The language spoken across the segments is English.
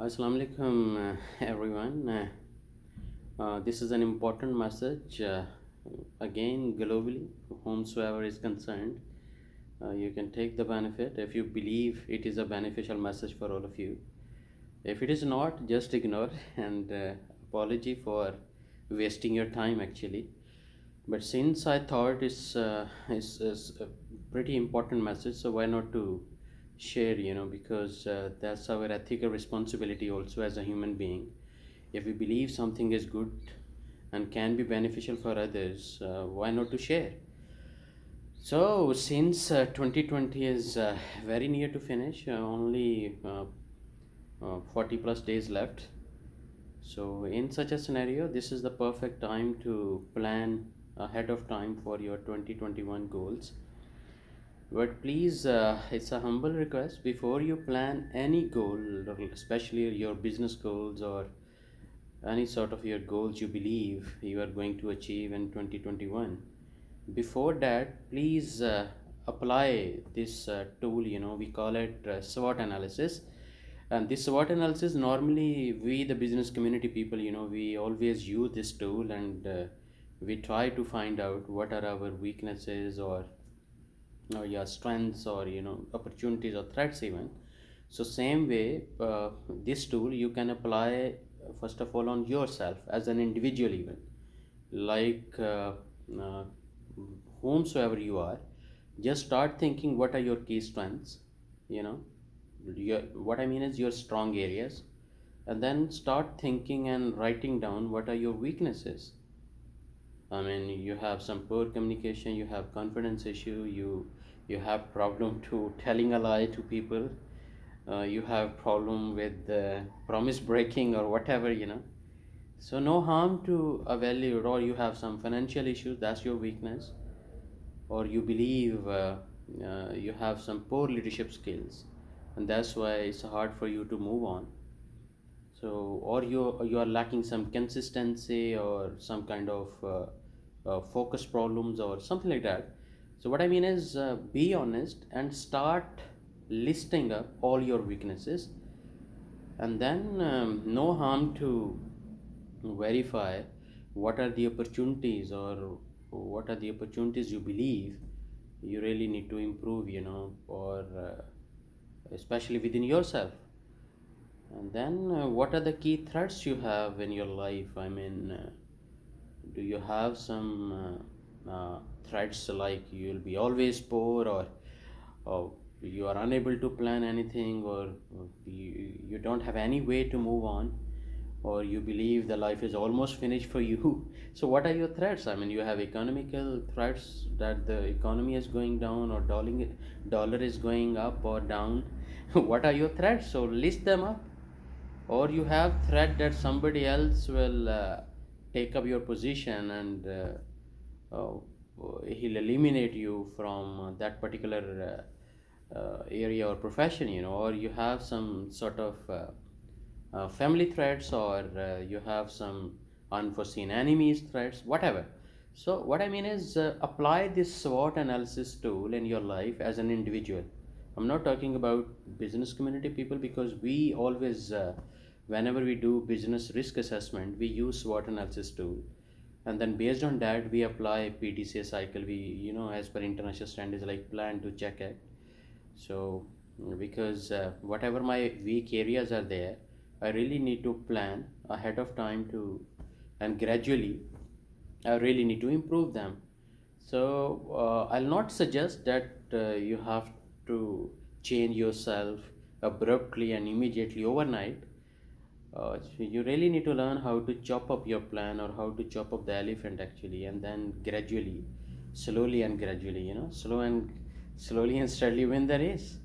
Assalamu alaikum, everyone. This is an important message. Again, globally, whomsoever is concerned, you can take the benefit if you believe it is a beneficial message for all of you. If it is not, just ignore and apology for wasting your time actually. But since I thought it's a pretty important message, so why not to share? Because that's our ethical responsibility also as a human being. If we believe something is good and can be beneficial for others, why not to share? So since 2020 is very near to finish, only 40 plus days left. So, in such a scenario, this is the perfect time to plan ahead of time for your 2021 goals. But please, it's a humble request before you plan any goal, especially your business goals or any sort of your goals you believe you are going to achieve in 2021. Before that, please apply this tool, we call it SWOT analysis. And this SWOT analysis, normally we, the business community people, we always use this tool and we try to find out what are our weaknesses or your strengths or opportunities or threats even. So same way, this tool you can apply first of all on yourself as an individual even, like uh, whomsoever you are. Just start thinking what are your key strengths, you know what I mean is your strong areas, and then start thinking and writing down what are your weaknesses. I mean, you have some poor communication, you have confidence issue, you have problem to telling a lie to people, you have problem with promise breaking or whatever. So no harm to evaluate. Or you have some financial issues, that's your weakness. Or you believe you have some poor leadership skills, and that's why it's hard for you to move on. So, or you are lacking some consistency or some kind of focus problems or something like that. So what I mean is, be honest and start listing up all your weaknesses, and then no harm to verify what are the opportunities, or what are the opportunities you believe you really need to improve, or especially within yourself. And then, what are the key threats you have in your life? I mean, do you have some threats like you'll be always poor, or you are unable to plan anything, or you don't have any way to move on, or you believe the life is almost finished for you? So, what are your threats? I mean, you have economical threats that the economy is going down, or dollar is going up or down. What are your threats? So, list them up. Or you have threat that somebody else will take up your position, and uh, he'll eliminate you from that particular area or profession, or you have some sort of family threats, or you have some unforeseen enemies threats, whatever. So what I mean is, apply this SWOT analysis tool in your life as an individual. I'm not talking about business community people, because we always whenever we do business risk assessment, we use SWOT analysis tool, and then based on that we apply PDCA cycle. We, as per international standards, like plan to check it. So because whatever my weak areas are there, I really need to plan ahead of time to, and gradually I really need to improve them. So I'll not suggest that you have to change yourself abruptly and immediately overnight. You really need to learn how to chop up your plan, or how to chop up the elephant actually, and then gradually, slowly and gradually, slowly and steadily win the race.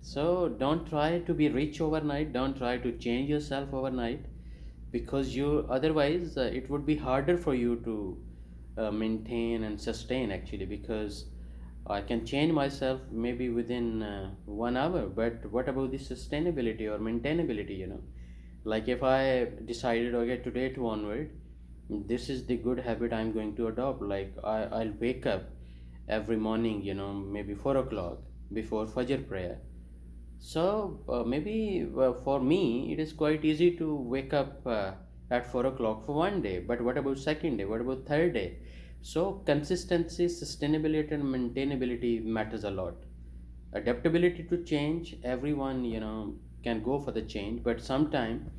So don't try to be rich overnight. Don't try to change yourself overnight, because you otherwise it would be harder for you to maintain and sustain actually. Because I can change myself maybe within 1 hour, but what about the sustainability or maintainability? Like if I decided, okay, today to onward, this is the good habit I'm going to adopt. Like I'll wake up every morning, maybe 4 o'clock before Fajr prayer. Maybe for me, it is quite easy to wake up at 4 o'clock for one day. But what about second day? What about third day? So consistency, sustainability, and maintainability matters a lot. Adaptability to change. Everyone, can go for the change, but sometimes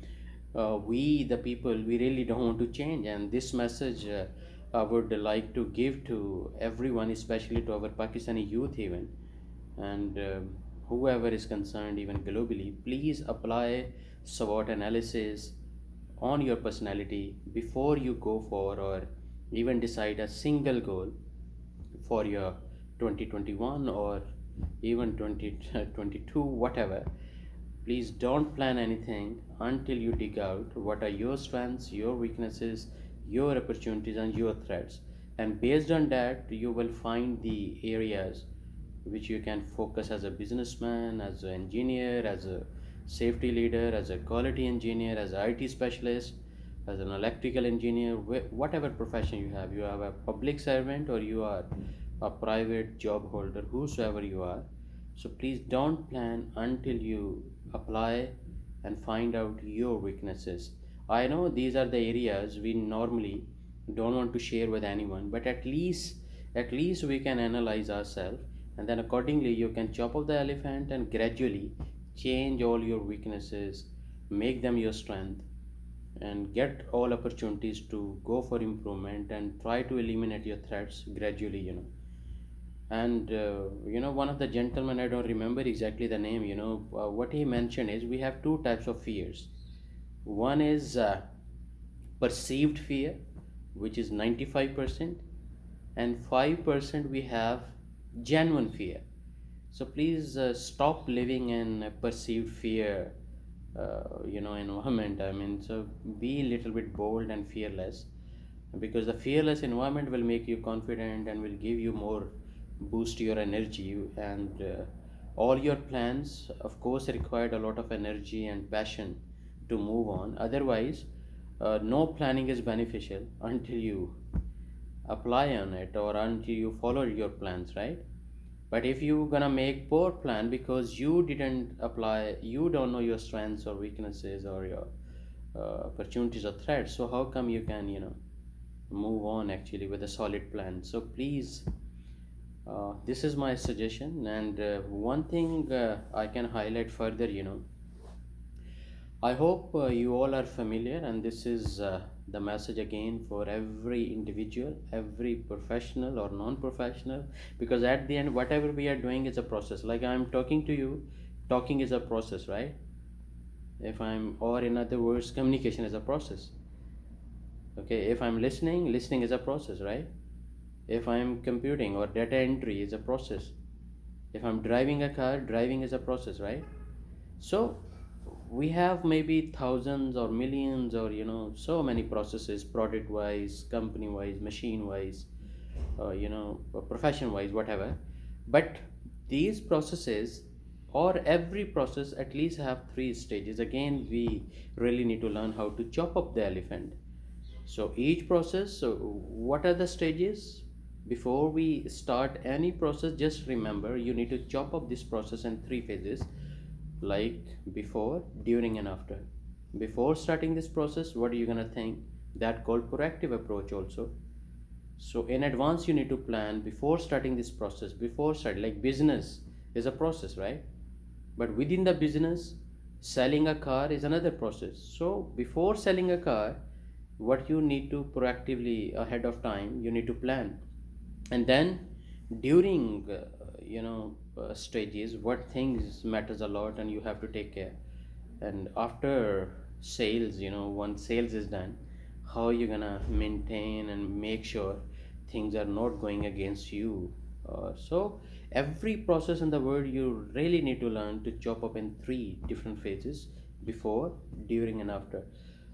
we, the people, we really don't want to change. And this message I would like to give to everyone, especially to our Pakistani youth, even and whoever is concerned even globally, please apply SWOT analysis on your personality before you go for or even decide a single goal for your 2021 or even 2022, whatever. Please don't plan anything until you dig out what are your strengths, your weaknesses, your opportunities, and your threats. And based on that, you will find the areas which you can focus as a businessman, as an engineer, as a safety leader, as a quality engineer, as an IT specialist, as an electrical engineer, whatever profession you have a public servant or you are a private job holder, whosoever you are. So please don't plan until you apply and find out your weaknesses. I know these are the areas we normally don't want to share with anyone, but at least we can analyze ourselves, and then accordingly you can chop off the elephant and gradually change all your weaknesses, make them your strength, and get all opportunities to go for improvement and try to eliminate your threats gradually. And one of the gentlemen, I don't remember exactly the name, what he mentioned is we have two types of fears. One is perceived fear, which is 95%, and 5% we have genuine fear. So please stop living in a perceived fear environment. I mean, so be a little bit bold and fearless, because the fearless environment will make you confident and will give you more boost your energy. And all your plans of course required a lot of energy and passion to move on. Otherwise no planning is beneficial until you apply on it or until you follow your plans, right? But if you gonna make poor plan because you didn't apply, you don't know your strengths or weaknesses or your opportunities or threats, so how come you can move on actually with a solid plan? So please, this is my suggestion. And one thing I can highlight further, I hope you all are familiar, and this is the message again for every individual, every professional or non professional, because at the end, whatever we are doing is a process. Like I'm talking to you, talking is a process, right? Or in other words, communication is a process. Okay, if I'm listening, listening is a process, right? If I'm computing or data entry is a process. If I'm driving a car, driving is a process, right? So we have maybe thousands or millions or so many processes, product wise, company wise, machine wise, profession wise, whatever. But these processes, or every process, at least have three stages. Again, we really need to learn how to chop up the elephant. So each process, so what are the stages? Before we start any process, just remember you need to chop up this process in three phases, like before, during, and after. Before starting this process, what are you gonna think? That called proactive approach also. So in advance, you need to plan before starting this process. Before start, like business is a process, right? But within the business, selling a car is another process. So before selling a car, what you need to proactively ahead of time, you need to plan. And then during stages, what things matters a lot and you have to take care. And after sales, once sales is done, how you gonna maintain and make sure things are not going against you. So every process in the world, you really need to learn to chop up in three different phases: before, during, and after.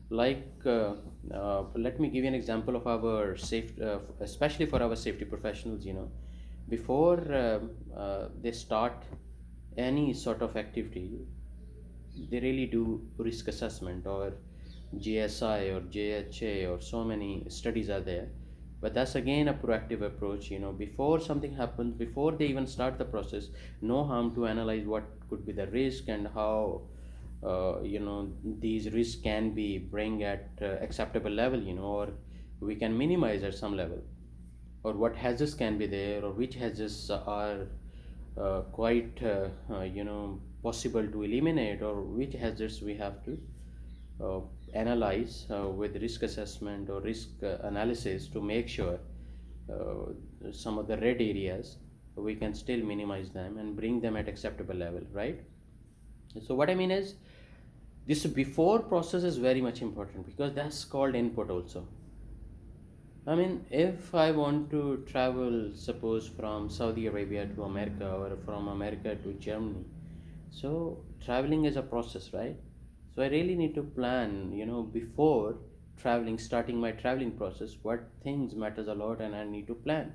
Like let me give you an example of our safe, especially for our safety professionals. Before they start any sort of activity, they really do risk assessment, or GSI or JHA, or so many studies are there. But that's again a proactive approach. Before something happens, before they even start the process, no harm to analyze what could be the risk, and how these risks can be bring at acceptable level, or we can minimize at some level, or what hazards can be there, or which hazards are quite possible to eliminate, or which hazards we have to uh, analyze with risk assessment or risk analysis to make sure some of the red areas we can still minimize them and bring them at acceptable level, right? So what I mean is, this before process is very much important, because that's called input also. I mean, if I want to travel, suppose from Saudi Arabia to America, or from America to Germany, so traveling is a process, right? So I really need to plan, before traveling, starting my traveling process, what things matters a lot, and I need to plan.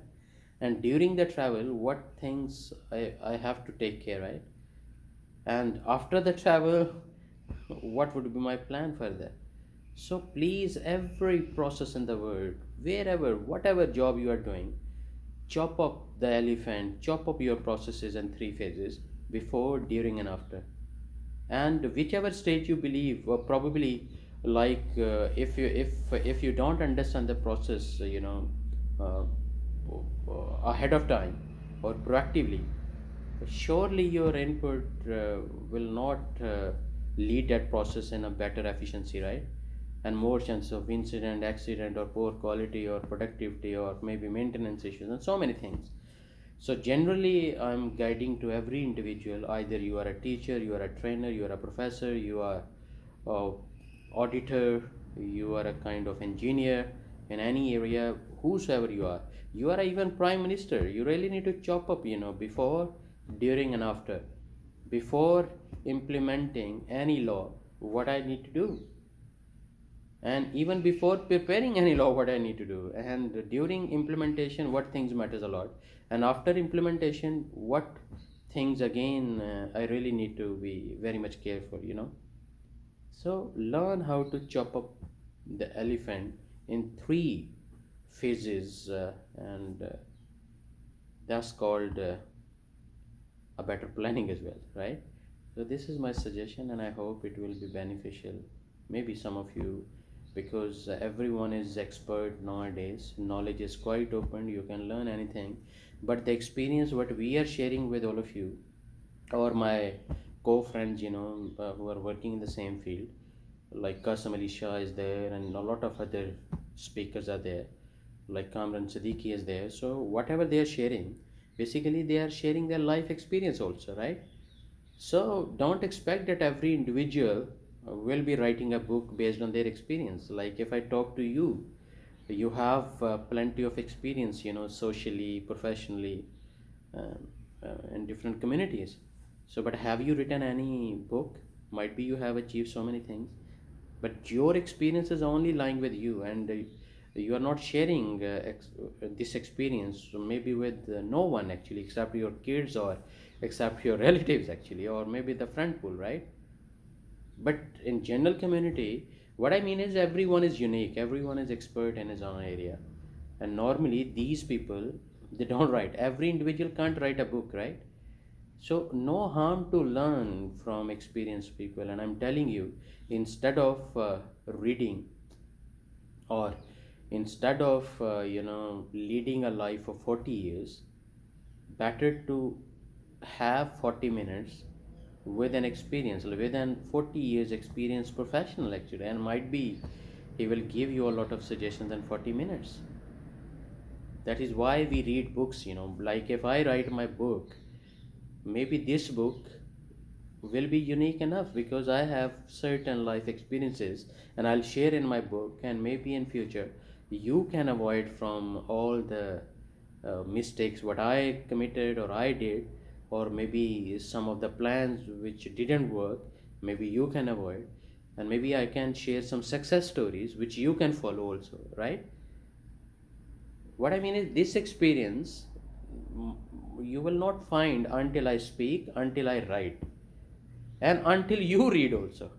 And during the travel, what things I have to take care, right? And after the travel, what would be my plan further? So please, every process in the world, wherever, whatever job you are doing, chop up the elephant, chop up your processes in three phases: before, during, and after. And whichever stage you believe, or probably, like, if you don't understand the process, uh, ahead of time or proactively, surely your input will not lead that process in a better efficiency, right? And more chance of incident, accident, or poor quality, or productivity, or maybe maintenance issues, and so many things. So generally, I'm guiding to every individual. Either you are a teacher, you are a trainer, you are a professor, you are a auditor, you are a kind of engineer in any area, whosoever you are even prime minister. You really need to chop up, before, during, and after. Before implementing any law, what I need to do, and even before preparing any law, what I need to do, and during implementation, what things matters a lot, and after implementation, what things again I really need to be very much careful. So learn how to chop up the elephant in three phases, and that's called a better planning as well, right? So this is my suggestion, and I hope it will be beneficial. Maybe some of you, because everyone is expert nowadays. Knowledge is quite open. You can learn anything, but the experience what we are sharing with all of you, or my co-friends, who are working in the same field, like Qasem Ali Shah is there, and a lot of other speakers are there, like Kamran Siddiqui is there. So whatever they are sharing, basically they are sharing their life experience also, right? So don't expect that every individual will be writing a book based on their experience. Like if I talk to you, you have plenty of experience, socially, professionally, um, in different communities. So, but have you written any book? Might be you have achieved so many things, but your experience is only lying with you, and you are not sharing this experience maybe with no one actually, except your kids, or except your relatives actually, or maybe the friend pool, right? But in general community, what I mean is, everyone is unique, everyone is expert in his own area, and normally these people, they don't write. Every individual can't write a book, right? So no harm to learn from experienced people. And I'm telling you, instead of reading, or instead of leading a life of 40 years, better to have 40 minutes with an experience, with an 40 years experience professional actually, and might be he will give you a lot of suggestions in 40 minutes. That is why we read books. Like if I write my book, maybe this book will be unique enough because I have certain life experiences, and I'll share in my book, and maybe in future you can avoid from all the mistakes what I committed or I did, or maybe some of the plans which didn't work, maybe you can avoid, and maybe I can share some success stories which you can follow also, right? What I mean is, this experience, mm, you will not find until I speak, until I write, and until you read also.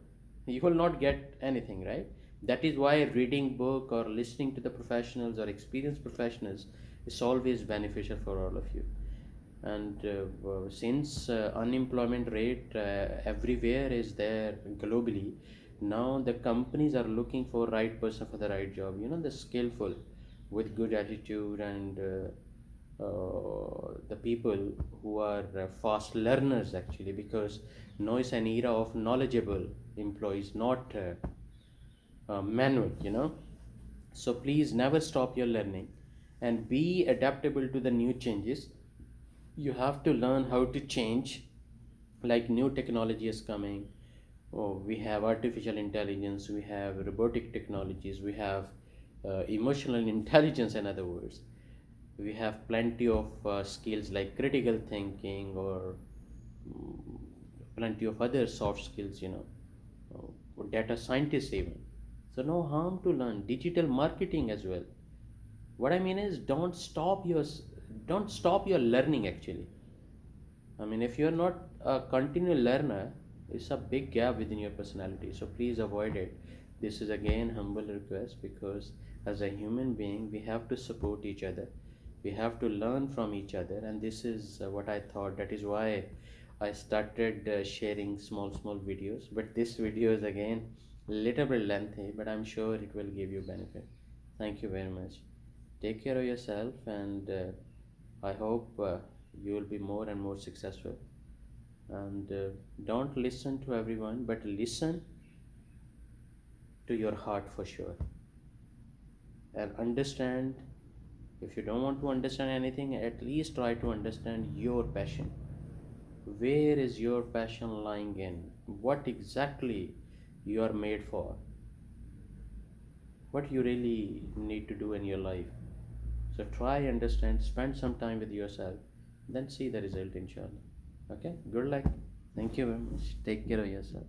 You will not get anything, right? That is why reading book or listening to the professionals or experienced professionals is always beneficial for all of you. And since unemployment rate everywhere is there globally, now the companies are looking for right person for the right job, the skillful with good attitude, and the people who are fast learners actually, because now is an era of knowledgeable employees, not manual, so please never stop your learning and be adaptable to the new changes. You have to learn how to change, like new technology is coming. Oh, we have artificial intelligence, we have robotic technologies, we have emotional intelligence, in other words. We have plenty of skills like critical thinking, or mm, plenty of other soft skills, data scientists even. So no harm to learn digital marketing as well. What I mean is, don't stop your learning actually. I mean, if you're not a continual learner, it's a big gap within your personality. So please avoid it. This is again humble request, because as a human being, we have to support each other. We have to learn from each other, and this is what I thought. That is why I started sharing small videos. But this video is again little bit lengthy, but I'm sure it will give you benefit. Thank you very much. Take care of yourself, and I hope you will be more and more successful. And don't listen to everyone, but listen to your heart for sure, and understand. If you don't want to understand anything, at least try to understand your passion. Where is your passion lying in? What exactly you are made for? What you really need to do in your life? So try, understand, spend some time with yourself, then see the result inshallah. Okay, good luck. Thank you very much. Take care of yourself.